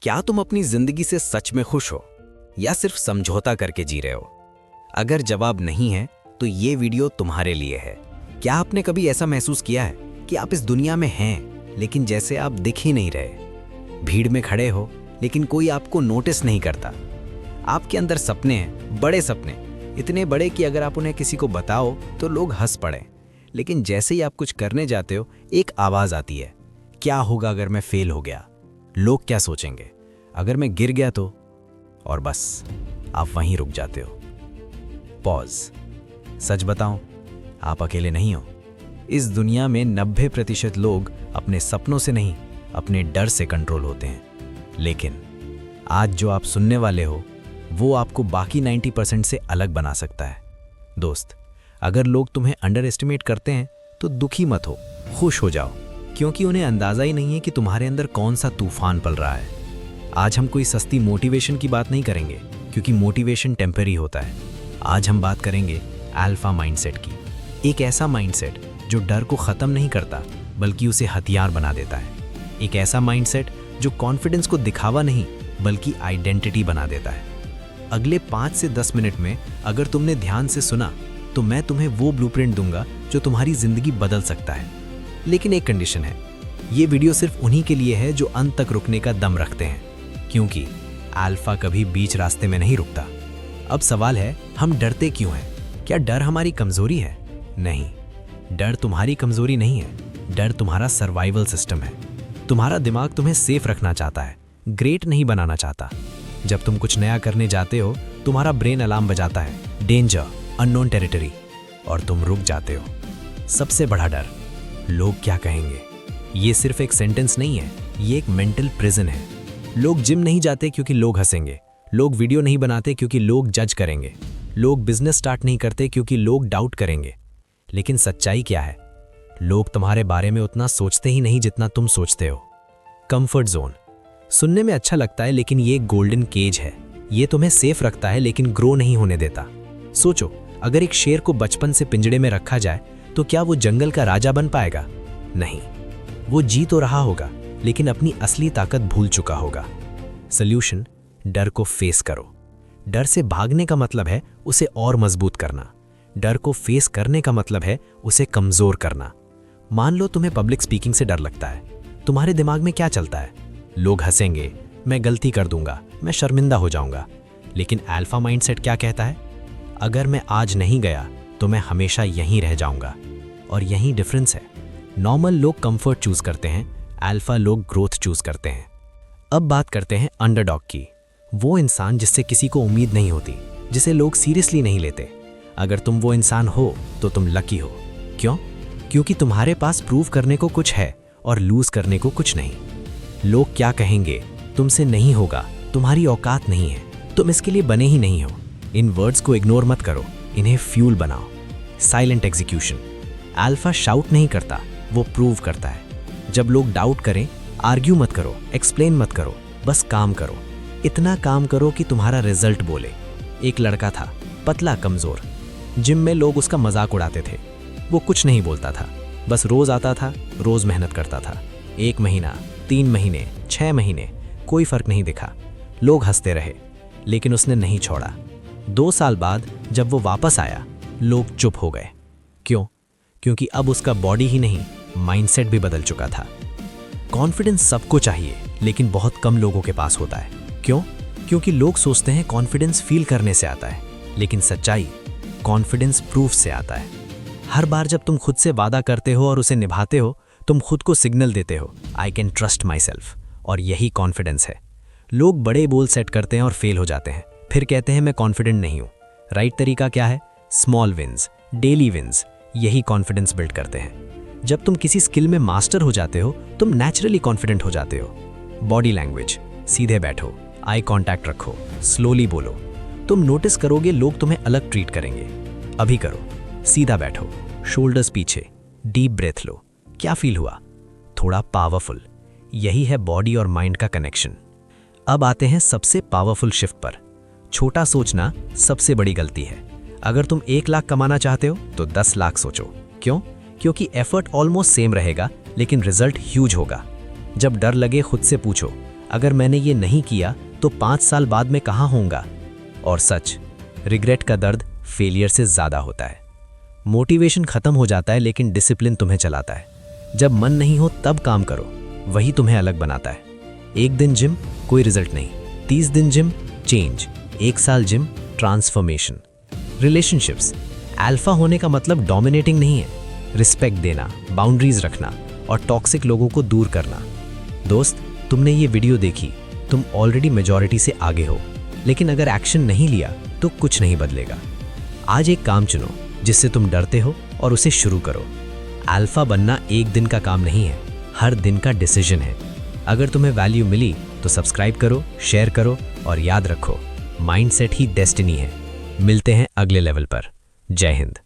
क्या तुम अपनी जिंदगी से सच में खुश हो या सिर्फ समझौता करके जी रहे हो? अगर जवाब नहीं है तो ये वीडियो तुम्हारे लिए है। क्या आपने कभी ऐसा महसूस किया है कि आप इस दुनिया में हैं लेकिन जैसे आप दिख ही नहीं रहे? भीड़ में खड़े हो लेकिन कोई आपको नोटिस नहीं करता। आपके अंदर सपने हैं, बड़े सपने, इतने बड़े कि अगर आप उन्हें किसी को बताओ तो लोग हंस पड़े। लेकिन जैसे ही आप कुछ करने जाते हो एक आवाज़ आती है, क्या होगा अगर मैं फेल हो गया? लोग क्या सोचेंगे? अगर मैं गिर गया तो? और बस आप वहीं रुक जाते हो। पॉज। सच बताऊं, आप अकेले नहीं हो। इस दुनिया में 90% लोग अपने सपनों से नहीं, अपने डर से कंट्रोल होते हैं। लेकिन आज जो आप सुनने वाले हो वो आपको बाकी 90% से अलग बना सकता है। दोस्त, अगर लोग तुम्हें अंडर एस्टिमेट करते हैं तो दुखी मत हो, खुश हो जाओ, क्योंकि उन्हें अंदाज़ा ही नहीं है कि तुम्हारे अंदर कौन सा तूफान पल रहा है। आज हम कोई सस्ती मोटिवेशन की बात नहीं करेंगे, क्योंकि मोटिवेशन टेम्पररी होता है। आज हम बात करेंगे अल्फा माइंडसेट की। एक ऐसा माइंडसेट जो डर को ख़त्म नहीं करता बल्कि उसे हथियार बना देता है। एक ऐसा माइंडसेट जो कॉन्फिडेंस को दिखावा नहीं बल्कि आइडेंटिटी बना देता है। अगले 5 से 10 मिनट में अगर तुमने ध्यान से सुना तो मैं तुम्हें वो ब्लूप्रिंट दूंगा जो तुम्हारी ज़िंदगी बदल सकता है। लेकिन एक कंडीशन है, ये वीडियो सिर्फ उन्हीं के लिए है जो अंत तक रुकने का दम रखते हैं, क्योंकि अल्फा कभी बीच रास्ते में नहीं रुकता। अब सवाल है, हम डरते क्यों हैं? क्या डर हमारी कमजोरी है? नहीं, डर तुम्हारी कमजोरी नहीं है। डर तुम्हारा सर्वाइवल सिस्टम है। तुम्हारा दिमाग तुम्हें सेफ रखना चाहता है, ग्रेट नहीं बनाना चाहता। जब तुम कुछ नया करने जाते हो तुम्हारा ब्रेन अलार्म बजाता है, डेंजर, अननोन टेरिटरी, और तुम रुक जाते हो। सबसे बड़ा डर, लोग क्या कहेंगे। ये सिर्फ एक सेंटेंस नहीं है, ये एक मेंटल प्रिजन है। लोग जिम नहीं जाते क्योंकि लोग हंसेंगे। लोग वीडियो नहीं बनाते क्योंकि लोग जज करेंगे। लोग बिजनेस स्टार्ट नहीं करते क्योंकि लोग डाउट करेंगे। लेकिन सच्चाई क्या है? लोग तुम्हारे बारे में उतना सोचते ही नहीं जितना तुम सोचते हो। कंफर्ट जोन सुनने में अच्छा लगता है, लेकिन ये एक गोल्डन केज है। ये तुम्हें सेफ रखता है लेकिन ग्रो नहीं होने देता। सोचो, अगर एक शेर को बचपन से पिंजड़े में रखा जाए तो क्या वो जंगल का राजा बन पाएगा? नहीं, वो जी तो रहा होगा लेकिन अपनी असली ताकत भूल चुका होगा। सॉल्यूशन, डर को फेस करो। डर से भागने का मतलब है उसे और मजबूत करना। डर को फेस करने का मतलब है उसे कमजोर करना। मान लो तुम्हें पब्लिक स्पीकिंग से डर लगता है। तुम्हारे दिमाग में क्या चलता है? लोग हंसेंगे, मैं गलती कर दूंगा, मैं शर्मिंदा हो जाऊंगा। लेकिन अल्फा माइंडसेट क्या कहता है? अगर मैं आज नहीं गया तो मैं हमेशा यहीं रह जाऊंगा। और यही डिफरेंस है। नॉर्मल लोग कंफर्ट चूज करते हैं, अल्फा लोग ग्रोथ चूज करते हैं। अब बात करते हैं अंडरडॉग की। वो इंसान जिससे किसी को उम्मीद नहीं होती, जिसे लोग सीरियसली नहीं लेते। अगर तुम वो इंसान हो तो तुम लकी हो। क्यों? क्योंकि तुम्हारे पास प्रूव करने को कुछ है और लूज करने को कुछ नहीं। लोग क्या कहेंगे तुमसे नहीं होगा, तुम्हारी औकात नहीं है, तुम इसके लिए बने ही नहीं हो। इन वर्ड्स को इग्नोर मत करो, इन्हें फ्यूल बनाओ। Silent execution. अल्फा शाउट नहीं करता, वो प्रूव करता है। जब लोग डाउट करें, आर्ग्यू मत करो, एक्सप्लेन मत करो, बस काम करो। इतना काम करो कि तुम्हारा रिजल्ट बोले। एक लड़का था, पतला, कमजोर। जिम में लोग उसका मजाक उड़ाते थे। वो कुछ नहीं बोलता था, बस रोज आता था, रोज मेहनत करता था। 1 महीना, 3 महीने, 6 महीने, कोई फर्क नहीं दिखा। लोग हंसते रहे, लेकिन उसने नहीं छोड़ा। 2 साल बाद जब वो वापस आया, लोग चुप हो गए। क्यों? क्योंकि अब उसका बॉडी ही नहीं, माइंडसेट भी बदल चुका था। कॉन्फिडेंस सबको चाहिए, लेकिन बहुत कम लोगों के पास होता है। क्यों? क्योंकि लोग सोचते हैं कॉन्फिडेंस फील करने से आता है, लेकिन सच्चाई, कॉन्फिडेंस प्रूफ से आता है। हर बार जब तुम खुद से वादा करते हो और उसे निभाते हो, तुम खुद को सिग्नल देते हो, I can trust my self. और यही कॉन्फिडेंस है। लोग बड़े गोल सेट करते हैं और फेल हो जाते हैं, फिर कहते हैं मैं कॉन्फिडेंट नहीं हूँ। राइट तरीका क्या है? स्मॉल विन्स, डेली विन्स, यही कॉन्फिडेंस बिल्ड करते हैं। जब तुम किसी स्किल में मास्टर हो जाते हो, तुम नेचुरली कॉन्फिडेंट हो जाते हो। बॉडी लैंग्वेज, सीधे बैठो, आई कांटेक्ट रखो, स्लोली बोलो। तुम नोटिस करोगे लोग तुम्हें अलग ट्रीट करेंगे। अभी करो, सीधा बैठो, शोल्डर्स पीछे, डीप ब्रेथ लो। क्या फील हुआ? थोड़ा पावरफुल। यही है बॉडी और माइंड का कनेक्शन। अब आते हैं सबसे पावरफुल शिफ्ट पर। छोटा सोचना सबसे बड़ी गलती है। अगर तुम 1 लाख कमाना चाहते हो तो 10 लाख सोचो। क्यों? क्योंकि एफर्ट ऑलमोस्ट सेम रहेगा, लेकिन रिजल्ट ह्यूज होगा। जब डर लगे खुद से पूछो, अगर मैंने ये नहीं किया तो 5 साल बाद में कहाँ होऊंगा। और सच, रिग्रेट का दर्द फेलियर से ज़्यादा होता है। मोटिवेशन खत्म हो जाता है लेकिन डिसिप्लिन तुम्हें चलाता है। जब मन नहीं हो तब काम करो, वही तुम्हें अलग बनाता है। 1 दिन जिम, कोई रिजल्ट नहीं। 30 दिन जिम, चेंज। 1 साल जिम, ट्रांसफॉर्मेशन। रिलेशनशिप्स, अल्फा होने का मतलब डोमिनेटिंग नहीं है। रिस्पेक्ट देना, बाउंड्रीज रखना और टॉक्सिक लोगों को दूर करना। दोस्त, तुमने ये वीडियो देखी, तुम ऑलरेडी मेजॉरिटी से आगे हो, लेकिन अगर एक्शन नहीं लिया तो कुछ नहीं बदलेगा। आज एक काम चुनो जिससे तुम डरते हो और उसे शुरू करो। अल्फा बनना एक दिन का काम नहीं है, हर दिन का डिसीजन है। अगर तुम्हें वैल्यू मिली तो सब्सक्राइब करो, शेयर करो और याद रखो, माइंडसेट ही डेस्टिनी है। मिलते हैं अगले लेवल पर। जय हिंद।